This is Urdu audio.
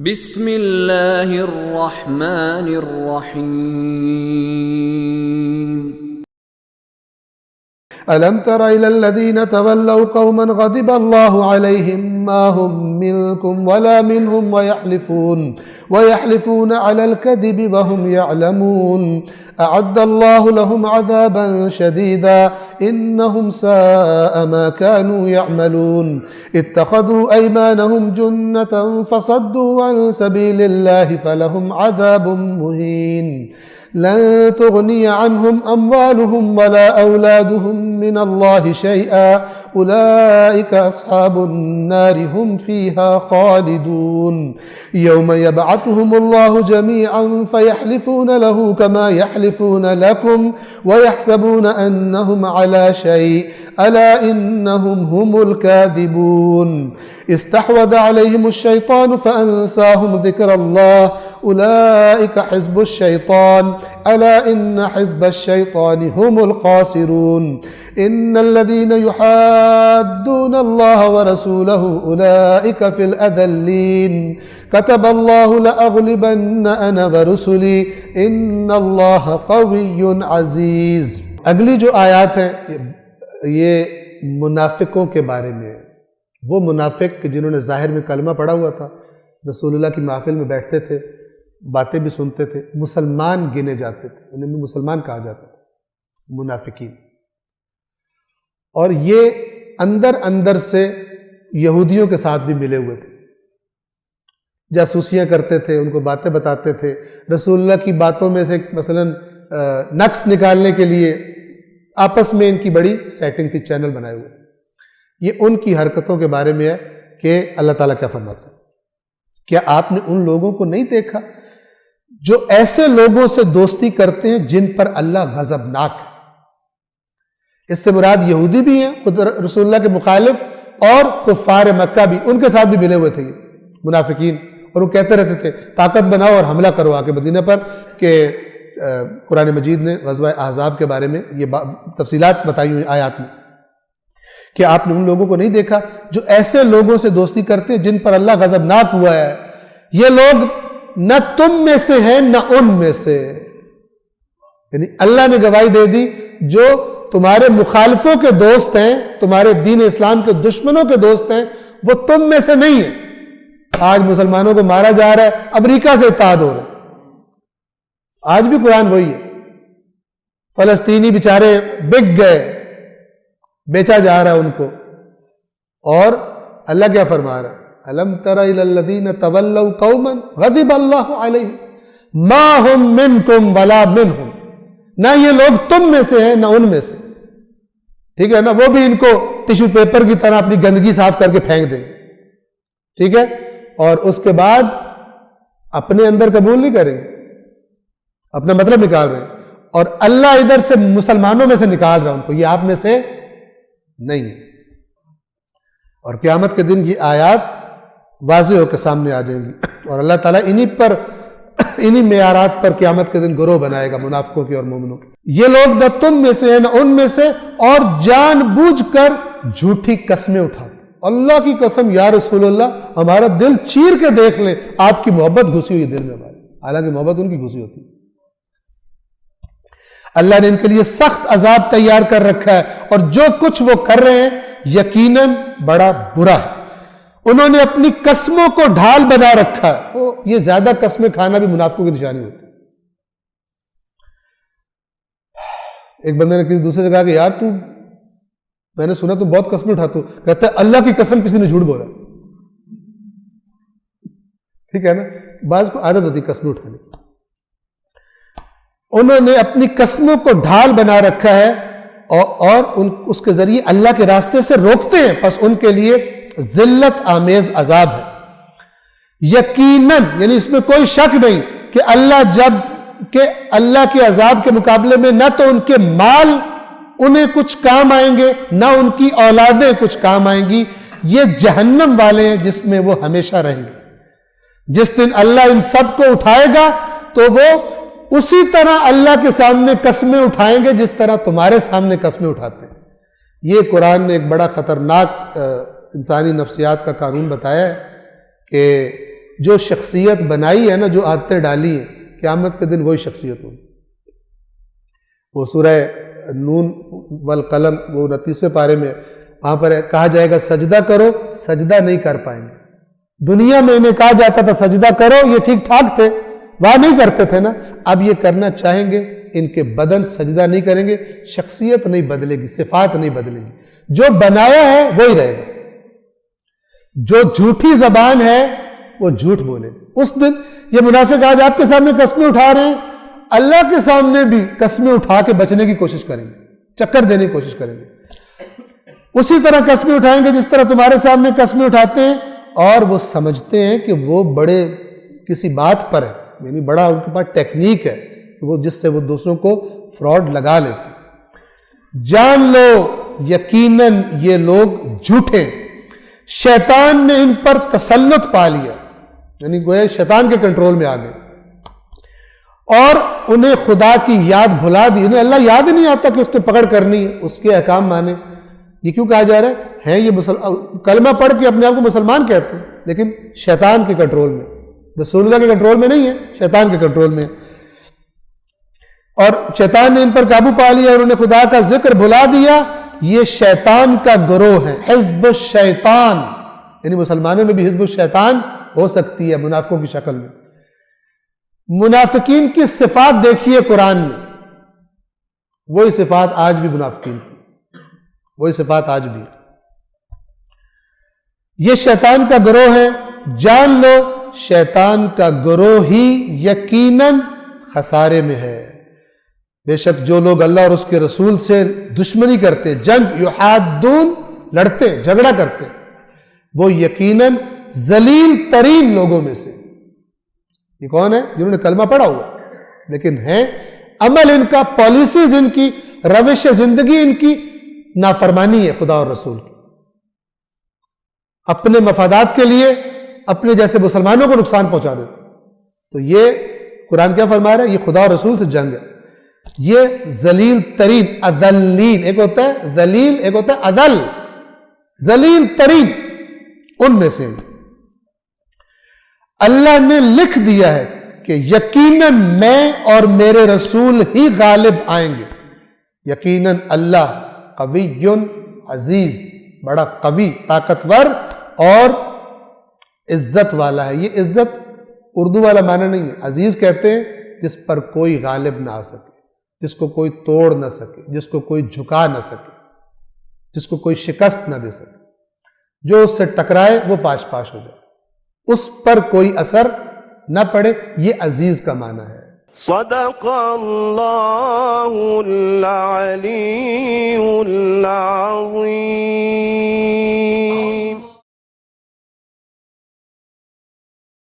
بسم اللہ الرحمن الرحیم ألم تر إلى الذين تولوا قوما غضب الله عليهم ما هم منكم ولا منهم ويحلفون على الكذب وهم يعلمون أعد الله لهم عذابا شديدا إنهم ساء ما كانوا يعملون اتخذوا أيمانهم جنة فصدوا عن سبيل الله فلهم عذاب مهين لن تغني عنهم أموالهم ولا أولادهم من الله شيئا أولئك أصحاب النار هم فيها خالدون يوم يبعثهم الله جميعا فيحلفون له كما يحلفون لكم ويحسبون أنهم على شيء ألا إنهم هم الكاذبون استحوذ عليهم الشيطان فأنساهم ذكر الله أولئك حزب الشيطان ألا إن حزب الشيطان هم الخاسرون إن الذين يحادون الله ورسوله أولئك في الأذلين كتب الله لأغلبن أنا ورسلي إن الله قوي عزيز. اگلی جو آیات ہیں یہ منافقوں کے بارے میں ہے. وہ منافق جنہوں نے ظاہر میں کلمہ پڑھا ہوا تھا، رسول اللہ کی محفل میں بیٹھتے تھے، باتیں بھی سنتے تھے، مسلمان گنے جاتے تھے، انہیں بھی مسلمان کہا جاتا تھا، منافقین. اور یہ اندر سے یہودیوں کے ساتھ بھی ملے ہوئے تھے، جاسوسیاں کرتے تھے، ان کو باتیں بتاتے تھے. رسول اللہ کی باتوں میں سے مثلا نقص نکالنے کے لیے آپس میں ان کی بڑی سیٹنگ تھی، چینل بنائے ہوئے تھے. یہ ان کی حرکتوں کے بارے میں ہے کہ اللہ تعالیٰ کیا فرماتا ہے. کیا آپ نے ان لوگوں کو نہیں دیکھا جو ایسے لوگوں سے دوستی کرتے ہیں جن پر اللہ غضبناک ہے؟ اس سے مراد یہودی بھی ہیں، خود رسول اللہ کے مخالف، اور کفار مکہ بھی، ان کے ساتھ بھی ملے ہوئے تھے یہ منافقین. اور وہ کہتے رہتے تھے طاقت بناؤ اور حملہ کرو آ کے مدینہ پر. کہ قرآن مجید نے غزوہ احزاب کے بارے میں یہ تفصیلات بتائی ہوئی آیات میں کہ آپ نے ان لوگوں کو نہیں دیکھا جو ایسے لوگوں سے دوستی کرتے ہیں جن پر اللہ غضبناک ہوا ہے. یہ لوگ نہ تم میں سے ہیں نہ ان میں سے، یعنی اللہ نے گواہی دے دی جو تمہارے مخالفوں کے دوست ہیں، تمہارے دین اسلام کے دشمنوں کے دوست ہیں، وہ تم میں سے نہیں ہیں. آج مسلمانوں کو مارا جا رہا ہے، امریکہ سے اتحاد ہو رہا ہے. آج بھی قرآن وہی ہے. فلسطینی بیچارے بک گئے، بیچا جا رہا ہے ان کو. اور اللہ کیا فرما رہا ہے؟ الم تر الی الذین تولوا قوما غضب اللہ علیہم ما هم منکم ولا منہم. نہ یہ لوگ تم میں سے ہیں نہ ان میں سے. ٹھیک ہے نا؟ وہ بھی ان کو ٹیشو پیپر کی طرح اپنی گندگی صاف کر کے پھینک دیں. ٹھیک ہے؟ اور اس کے بعد اپنے اندر قبول نہیں کریں گے، اپنا مطلب نکال رہے ہیں. اور اللہ ادھر سے مسلمانوں میں سے نکال رہا ان کو، یہ آپ میں سے نہیں. اور قیامت کے دن کی آیات واضح ہو کے سامنے آ جائیں گی، اور اللہ تعالیٰ انہی معیارات پر قیامت کے دن گروہ بنائے گا، منافقوں کی اور مومنوں کی. یہ لوگ نہ تم میں سے ہیں نہ ان میں سے، اور جان بوجھ کر جھوٹی قسمیں اٹھاتے. اللہ کی قسم یا رسول اللہ، ہمارا دل چیر کے دیکھ لیں، آپ کی محبت گھسی ہوئی دل میں ہماری، حالانکہ محبت ان کی گھسی ہوتی ہے. اللہ نے ان کے لیے سخت عذاب تیار کر رکھا ہے، اور جو کچھ وہ کر رہے ہیں یقیناً بڑا برا ہے. انہوں نے اپنی قسموں کو ڈھال بنا رکھا ہے. یہ زیادہ قسمیں کھانا بھی منافقوں کی نشانی ہوتی ہے. ایک بندے نے کسی دوسرے سے کہا کہ یار میں نے سنا تم بہت قسمیں اٹھاتے ہو. کہتا ہے اللہ کی قسم کسی نے جھوٹ بولا. ٹھیک ہے نا؟ بعض کو عادت ہوتی قسمیں اٹھانے. انہوں نے اپنی قسموں کو ڈھال بنا رکھا ہے، اور اس کے ذریعے اللہ کے راستے سے روکتے ہیں، پس ان کے لیے ذلت آمیز عذاب ہے. یقیناً، یعنی اس میں کوئی شک نہیں کہ اللہ کے عذاب کے مقابلے میں نہ تو ان کے مال انہیں کچھ کام آئیں گے، نہ ان کی اولادیں کچھ کام آئیں گی. یہ جہنم والے ہیں جس میں وہ ہمیشہ رہیں گے. جس دن اللہ ان سب کو اٹھائے گا تو وہ اسی طرح اللہ کے سامنے قسمیں اٹھائیں گے جس طرح تمہارے سامنے قسمیں اٹھاتے ہیں. یہ قرآن نے ایک بڑا خطرناک انسانی نفسیات کا قانون بتایا ہے کہ جو شخصیت بنائی ہے نا، جو عادتیں ڈالی ہیں، قیامت کے دن وہی شخصیت ہوگی۔ وہ سورہ نون والقلم، وہ 29ویں پارے میں وہاں پر کہا جائے گا سجدہ کرو، سجدہ نہیں کر پائیں گے۔ دنیا میں انہیں کہا جاتا تھا سجدہ کرو، یہ ٹھیک ٹھاک تھے، وہاں نہیں کرتے تھے نا، اب یہ کرنا چاہیں گے، ان کے بدن سجدہ نہیں کریں گے، شخصیت نہیں بدلے گی، صفات نہیں بدلے گی، جو بنایا ہے وہی رہے گا۔ جو جھوٹی زبان ہے وہ جھوٹ بولے گا۔ اس دن یہ منافق آج آپ کے سامنے قسمیں اٹھا رہے ہیں، اللہ کے سامنے بھی قسمیں اٹھا کے بچنے کی کوشش کریں گے، چکر دینے کی کوشش کریں گے، اسی طرح قسمیں اٹھائیں گے جس طرح تمہارے سامنے قسمیں اٹھاتے ہیں، اور وہ سمجھتے ہیں کہ وہ بڑے کسی بات پر ہے، یعنی بڑا ان کے پاس ٹیکنیک ہے وہ جس سے وہ دوسروں کو فراڈ لگا لیتے ہیں۔ جان لو یقیناً یہ لوگ جھوٹے، شیطان نے ان پر تسلط پا لیا، یعنی گویا شیطان کے کنٹرول میں آ گئے، اور انہیں خدا کی یاد بھلا دی، انہیں اللہ یاد ہی نہیں آتا کہ اس نے پکڑ کرنی ہے، اس کے احکام مانے۔ یہ کیوں کہا جا رہا ہے یہ کلمہ پڑھ کے اپنے آپ کو مسلمان کہتے ہیں، لیکن شیطان کے کنٹرول میں، رسول اللہ کے کنٹرول میں نہیں ہے، شیطان کے کنٹرول میں، اور شیطان نے ان پر قابو پا لیا اور انہیں خدا کا ذکر بھلا دیا۔ یہ شیطان کا گروہ ہے، حزب الشیطان، یعنی مسلمانوں میں بھی حزب الشیطان ہو سکتی ہے منافقوں کی شکل میں۔ منافقین کی صفات دیکھیے قرآن میں، وہی صفات آج بھی منافقین کی، وہی صفات آج بھی۔ یہ شیطان کا گروہ ہے، جان لو شیطان کا گروہ ہی یقیناً خسارے میں ہے۔ بے شک جو لوگ اللہ اور اس کے رسول سے دشمنی کرتے، جنگ، یحادون، لڑتے، جھگڑا کرتے، وہ یقیناً ذلیل ترین لوگوں میں سے۔ یہ کون ہے؟ جنہوں نے کلمہ پڑھا ہوا لیکن ہیں عمل ان کا، پالیسیز ان کی، روش زندگی ان کی نافرمانی ہے خدا اور رسول کی، اپنے مفادات کے لیے اپنے جیسے مسلمانوں کو نقصان پہنچا دیتے۔ تو یہ قرآن کیا فرما رہا ہے؟ یہ خدا اور رسول سے جنگ ہے۔ یہ ذلیل ترین، اذلین، ایک ہوتا ہے ذلیل، ایک ہوتا ہے اذل، ذلیل ترین ان میں سے۔ اللہ نے لکھ دیا ہے کہ یقیناً میں اور میرے رسول ہی غالب آئیں گے۔ یقیناً اللہ قوی عزیز، بڑا قوی، طاقتور اور عزت والا ہے۔ یہ عزت اردو والا معنی نہیں ہے، عزیز کہتے ہیں جس پر کوئی غالب نہ آ سکے، جس کو کوئی توڑ نہ سکے، جس کو کوئی جھکا نہ سکے، جس کو کوئی شکست نہ دے سکے، جو اس سے ٹکرائے وہ پاش پاش ہو جائے، اس پر کوئی اثر نہ پڑے، یہ عزیز کا معنی ہے۔ صدق اللہ العلی العظیم۔